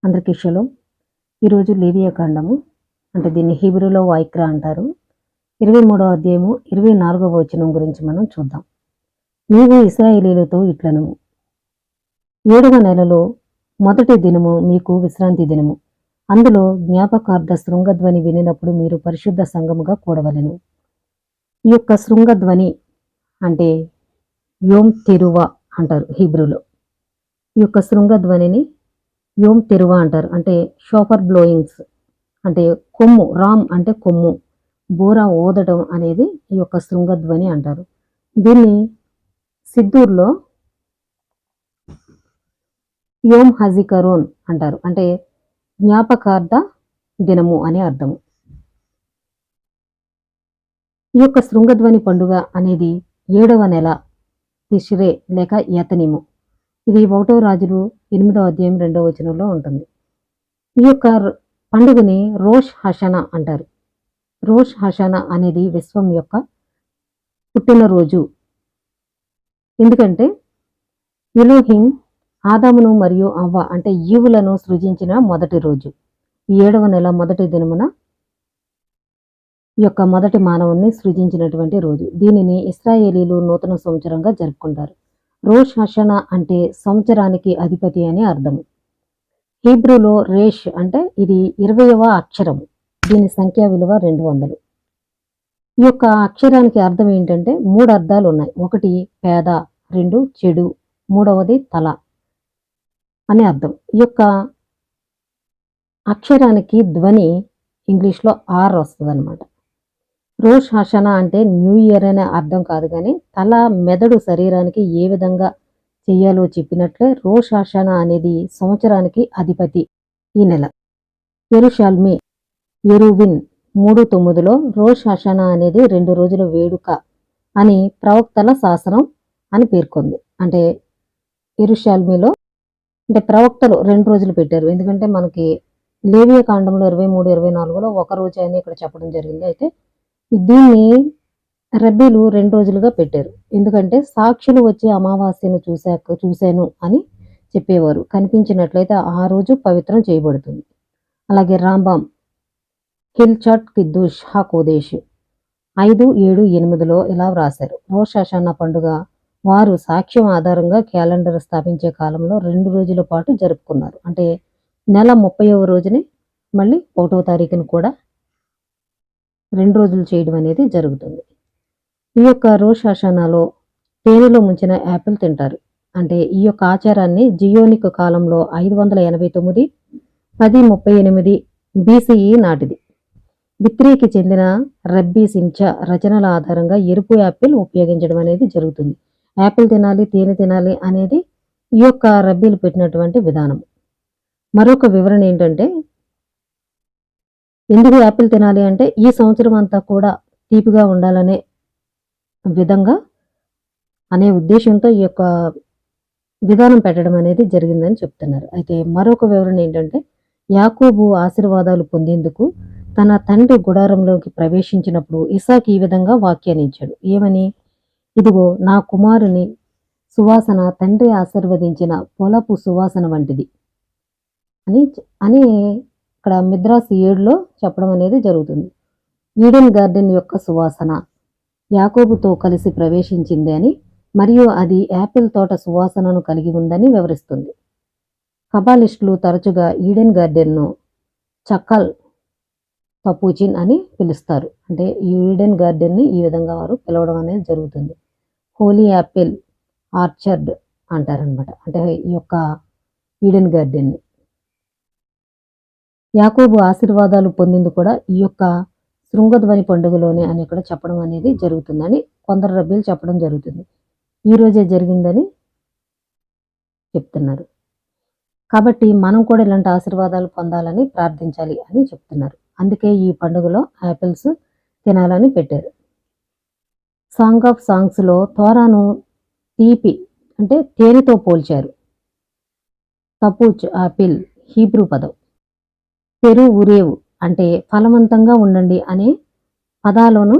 అందరికీ షలోం. ఈరోజు లేవియా కాండము అంటే దీన్ని హీబ్రూలో వాయిక్రా అంటారు. 23వ అధ్యాయము 24వ వచనం గురించి మనం చూద్దాం. నీవు ఇశ్రాయేలీయులతో ఇట్లను, 7వ నెలలో మొదటి దినము మీకు విశ్రాంతి దినము. అందులో జ్ఞాపకార్థ శృంగధ్వని వినినప్పుడు మీరు పరిశుద్ధ సంఘముగా కూడవలెను. ఈ యొక్క శృంగధ్వని అంటే యోమ్ తెరువ అంటారు హీబ్రూలో. ఈ యొక్క శృంగధ్వనిని యోమ్ తెరువ అంటారు. అంటే షోఫర్ బ్లోయింగ్స్ అంటే కొమ్ము, రామ్ అంటే కొమ్ము, బోరా ఊదడం అనేది ఈ యొక్క శృంగధ్వని అంటారు. దీన్ని సిద్దూర్లో యోమ్ హజికరోన్ అంటారు. అంటే జ్ఞాపకార్థ దినము అనే అర్థము. ఈ యొక్క శృంగధ్వని పండుగ అనేది 7వ నెల తిష్రే లేక యతనిము. ఇది 1వ రాజులు 8వ అధ్యాయం 2వ వచనంలో ఉంటుంది. ఈ యొక్క పండుగని రోష్ హషనా అంటారు. రోష్ హషనా అనేది విశ్వం యొక్క పుట్టినరోజు. ఎందుకంటే ఎలోహిం ఆదామును మరియు అవ్వ అంటే ఈవులను సృజించిన మొదటి రోజు. ఈ 7వ నెల మొదటి దినమున ఈ యొక్క మొదటి మానవుణ్ణి సృజించినటువంటి రోజు. దీనిని ఇశ్రాయేలీలు నూతన సంవత్సరంగా జరుపుకుంటారు. రోష్ హషనా అంటే సంవత్సరానికి అధిపతి అని అర్థము. హీబ్రూలో రేష్ అంటే ఇది 20వ అక్షరము. దీని సంఖ్యా విలువ 200. ఈ యొక్క అక్షరానికి అర్థం ఏంటంటే 3 అర్థాలు ఉన్నాయి. 1 పేద, 2 చెడు, 3వది తల అనే అర్థం. ఈ యొక్క అక్షరానికి ధ్వని ఇంగ్లీష్లో ఆర్ వస్తుంది అనమాట. రోష్ హషనా అంటే న్యూ ఇయర్ అనే అర్థం కాదు, కానీ తల, మెదడు శరీరానికి ఏ విధంగా చెయ్యాలో చెప్పినట్లే రోష్ హషనా అనేది సంవత్సరానికి అధిపతి. ఈ నెల యెరూషాల్మి యెరూవిన్ 3:9లో రోష్ హషనా అనేది 2 రోజుల వేడుక అని ప్రవక్తల శాసనం అని పేర్కొంది. అంటే యెరూషాల్మిలో అంటే ప్రవక్తలు 2 రోజులు పెట్టారు. ఎందుకంటే మనకి లేవియా కాండంలో 23, 24లో ఒక రోజు అని ఇక్కడ చెప్పడం జరిగింది. అయితే దీన్ని రబ్బీలు 2 రోజులుగా పెట్టారు. ఎందుకంటే సాక్షులు వచ్చి అమావాస్యను చూశాను అని చెప్పేవారు. కనిపించినట్లయితే ఆ రోజు పవిత్రం చేయబడుతుంది. అలాగే రాంబాం హిల్చాట్ కిద్దూష్ హకోదేశ్ 5, 7, 8లో ఇలా వ్రాశారు. రోష్ హషనా పండుగ వారు సాక్ష్యం ఆధారంగా క్యాలెండర్ స్థాపించే కాలంలో 2 రోజుల పాటు జరుపుకున్నారు. అంటే నెల 30వ రోజుని మళ్ళీ 1వ తారీఖును కూడా 2 రోజులు చేయడం అనేది జరుగుతుంది. ఈ యొక్క రోష్ హషనాలో తేనెలో ముంచిన యాపిల్ తింటారు. అంటే ఈ యొక్క ఆచారాన్ని జియోనిక్ కాలంలో 589, 1038 BCE నాటిది. బిత్రీకి చెందిన రబ్బీ సించా రచనల ఆధారంగా ఎరుపు యాపిల్ ఉపయోగించడం అనేది జరుగుతుంది. యాపిల్ తినాలి, తేనె తినాలి అనేది ఈ యొక్క రబ్బీలు పెట్టినటువంటి విధానం. మరొక వివరణ ఏంటంటే, ఎందుకు యాపిల్ తినాలి అంటే ఈ సంవత్సరం అంతా కూడా తీపిగా ఉండాలనే విధంగా అనే ఉద్దేశంతో ఈ యొక్క విధానం పెట్టడం అనేది జరిగిందని చెప్తున్నారు. అయితే మరొక వివరణ ఏంటంటే, యాకోబు ఆశీర్వాదాలు పొందేందుకు తన తండ్రి గుడారంలోకి ప్రవేశించినప్పుడు ఇసాకు ఈ విధంగా వ్యాఖ్యానించాడు. ఏమని? ఇదిగో నా కుమారుని సువాసన తండ్రి ఆశీర్వదించిన పొలపు సువాసన వంటిది అని అని ఇక్కడ మిద్రాస్ 7లో చెప్పడం అనేది జరుగుతుంది. ఈడెన్ గార్డెన్ యొక్క సువాసన యాకోబుతో కలిసి ప్రవేశించింది అని, మరియు అది యాపిల్ తోట సువాసనను కలిగి ఉందని వివరిస్తుంది. కబాలిస్టులు తరచుగా ఈడెన్ గార్డెన్ను చక్కల్ తపూచిన్ అని పిలుస్తారు. అంటే ఈడెన్ గార్డెన్ని ఈ విధంగా వారు పిలవడం అనేది జరుగుతుంది. హోలీ యాపిల్ ఆర్చర్డ్ అంటారనమాట. అంటే ఈ యొక్క ఈడెన్ గార్డెన్ని యాకోబు ఆశీర్వాదాలు పొందింది కూడా ఈ యొక్క శృంగధ్వని పండుగలోనే అని ఇక్కడ చెప్పడం అనేది జరుగుతుందని కొందరు రబ్బీలు చెప్పడం జరుగుతుంది. ఈ రోజే జరిగిందని చెప్తున్నారు. కాబట్టి మనం కూడా ఇలాంటి ఆశీర్వాదాలు పొందాలని ప్రార్థించాలి అని చెప్తున్నారు. అందుకే ఈ పండుగలో యాపిల్స్ తినాలని పెట్టారు. సాంగ్ ఆఫ్ సాంగ్స్లో తోరాను తీపి అంటే తేనెతో పోల్చారు. తపూచ్ ఆపిల్ హీబ్రూ పదం. పెరు ఉరేవు అంటే ఫలవంతంగా ఉండండి అనే పదాలను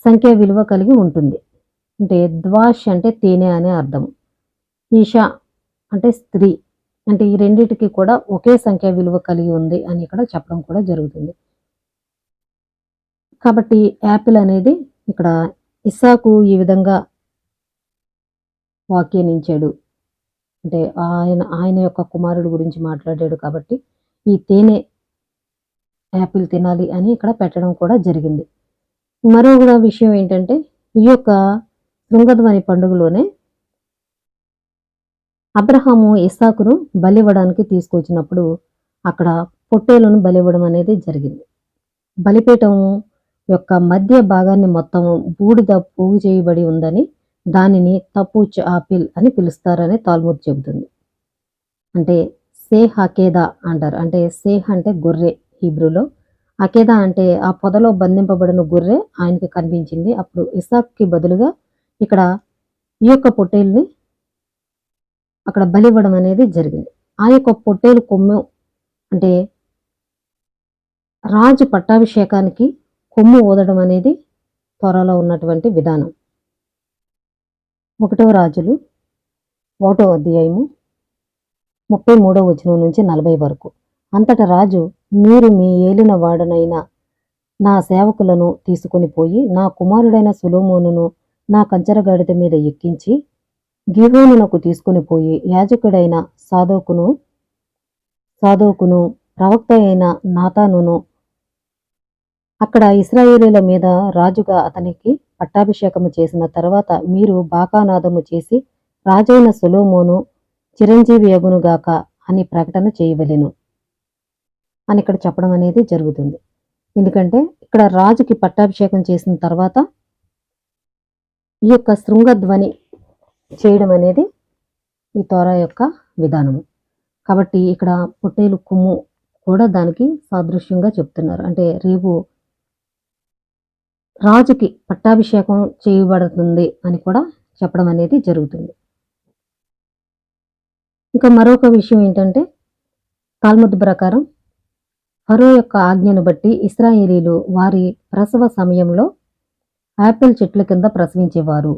సంఖ్యా విలువ కలిగి ఉంటుంది. అంటే ద్వాష్ అంటే తేనె అనే అర్థం. ఈషా అంటే స్త్రీ, అంటే ఈ రెండిటికి కూడా ఒకే సంఖ్యా విలువ కలిగి ఉంది అని ఇక్కడ చెప్పడం కూడా జరుగుతుంది. కాబట్టి యాపిల్ అనేది ఇక్కడ ఇస్సాకు ఈ విధంగా వ్యాఖ్యానించాడు. అంటే ఆయన యొక్క కుమారుడు గురించి మాట్లాడాడు కాబట్టి ఈ తేనె యాపిల్ తినాలి అని ఇక్కడ పెట్టడం కూడా జరిగింది. మరో కూడా విషయం ఏంటంటే ఈ యొక్క శృంగధ్వని పండుగలోనే అబ్రహాము ఇస్సాకును బలివ్వడానికి తీసుకొచ్చినప్పుడు అక్కడ పొట్టేలును బలివ్వడం అనేది జరిగింది. బలిపీఠం యొక్క మధ్య భాగాన్ని మొత్తం బూడిద పోగు చేయబడి ఉందని దానిని తపూచ్ ఆపిల్ అని పిలుస్తారని తాల్ముద్ చెబుతుంది. అంటే సేహ్ అకేదా అంటారు. అంటే సేహ్ అంటే గొర్రె హీబ్రూలో, అకేదా అంటే ఆ పొదలో బంధింపబడిన గొర్రె ఆయనకి కనిపించింది. అప్పుడు ఇస్సాక్కి బదులుగా ఇక్కడ ఈ యొక్క పొట్టేలుని అక్కడ బలివ్వడం అనేది జరిగింది. ఆ యొక్క పొట్టేలు కొమ్ము అంటే రాజు పట్టాభిషేకానికి కొమ్ము ఊదడం అనేది త్వరలో ఉన్నటువంటి విధానం. 1వ రాజులు 1వ అధ్యాయము 33వ వచనం నుంచి 40 వరకు. అంతట రాజు, మీరు మీ ఏలిన వాడనైన నా సేవకులను తీసుకొని పోయి నా కుమారుడైన సొలొమోనును నా కంచరగాడిద మీద ఎక్కించి గీహోనునకు తీసుకొని పోయి యాజకుడైన సాదోకును ప్రవక్త అయిన నాతానును అక్కడ ఇశ్రాయేలీల మీద రాజుగా అతనికి పట్టాభిషేకము చేసిన తర్వాత మీరు బాకానాదము చేసి రాజైన సొలొమోను చిరంజీవి యగునుగాక అని ప్రకటన చేయవలెను అని ఇక్కడ చెప్పడం అనేది జరుగుతుంది. ఎందుకంటే ఇక్కడ రాజుకి పట్టాభిషేకం చేసిన తర్వాత ఈ యొక్క శృంగధ్వని చేయడం అనేది ఈ తోరా యొక్క విధానము. కాబట్టి ఇక్కడ పొట్టేలు కొమ్ము కూడా దానికి సాదృశ్యంగా చెప్తున్నారు. అంటే రేపు రాజుకి పట్టాభిషేకం చేయబడుతుంది అని కూడా చెప్పడం అనేది జరుగుతుంది. ఇంకా మరొక విషయం ఏంటంటే తాల్ముద్ ప్రకారం ఫరో యొక్క ఆజ్ఞను బట్టి ఇశ్రాయేలీలు వారి ప్రసవ సమయంలో యాపిల్ చెట్ల కింద ప్రసవించేవారు.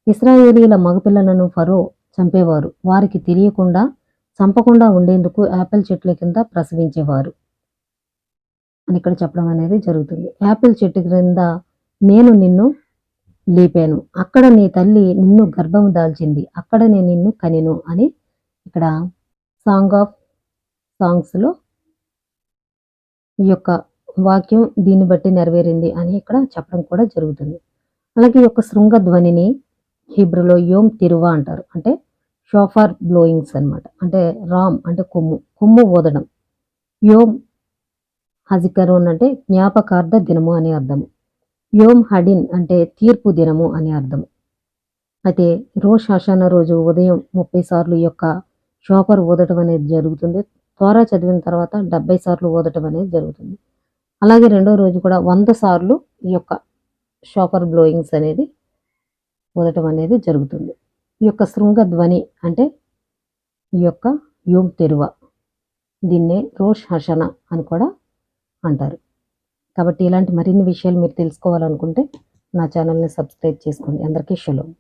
ఇశ్రాయేలీల మగపిల్లలను ఫరో చంపేవారు. వారికి తెలియకుండా చంపకుండా ఉండేందుకు యాపిల్ చెట్ల కింద ప్రసవించేవారు అని ఇక్కడ చెప్పడం అనేది జరుగుతుంది. యాపిల్ చెట్టు క్రింద నేను నిన్ను లేపాను, అక్కడ నీ తల్లి నిన్ను గర్భం దాల్చింది, అక్కడనే నిన్ను కనెను అని ఇక్కడ సాంగ్ ఆఫ్ సాంగ్స్లో ఈ యొక్క వాక్యం దీన్ని బట్టి నెరవేరింది అని ఇక్కడ చెప్పడం కూడా జరుగుతుంది. అలాగే ఈ యొక్క శృంగధ్వనిని హీబ్రూలో యోమ్ తిరువా అంటారు. అంటే షోఫార్ బ్లోయింగ్స్ అనమాట. అంటే రామ్ అంటే కొమ్ము ఊదడం. యోమ్ హజికరోన్ అంటే జ్ఞాపకార్థ దినము అని అర్థము. యోమ్ హడిన్ అంటే తీర్పు దినము అని అర్థము. అయితే రోష్ హషానా రోజు ఉదయం 30 సార్లు ఈ యొక్క షోఫర్ ఊదటం అనేది జరుగుతుంది. తోరా చదివిన తర్వాత 70 సార్లు ఊదటం అనేది జరుగుతుంది. అలాగే రెండో రోజు కూడా 100 సార్లు ఈ యొక్క షోఫర్ బ్లోయింగ్స్ అనేది ఊదటం అనేది జరుగుతుంది. ఈ యొక్క శృంగధ్వని అంటే ఈ యొక్క యోమ్ తెరువా, దీన్నే రోష్ హషనా అని కూడా అంటారు. కాబట్టి ఇలాంటి మరిన్ని విషయాలు మీరు తెలుసుకోవాలనుకుంటే నా ఛానల్ని సబ్స్క్రైబ్ చేసుకోండి. అందరికీ షలోమ్.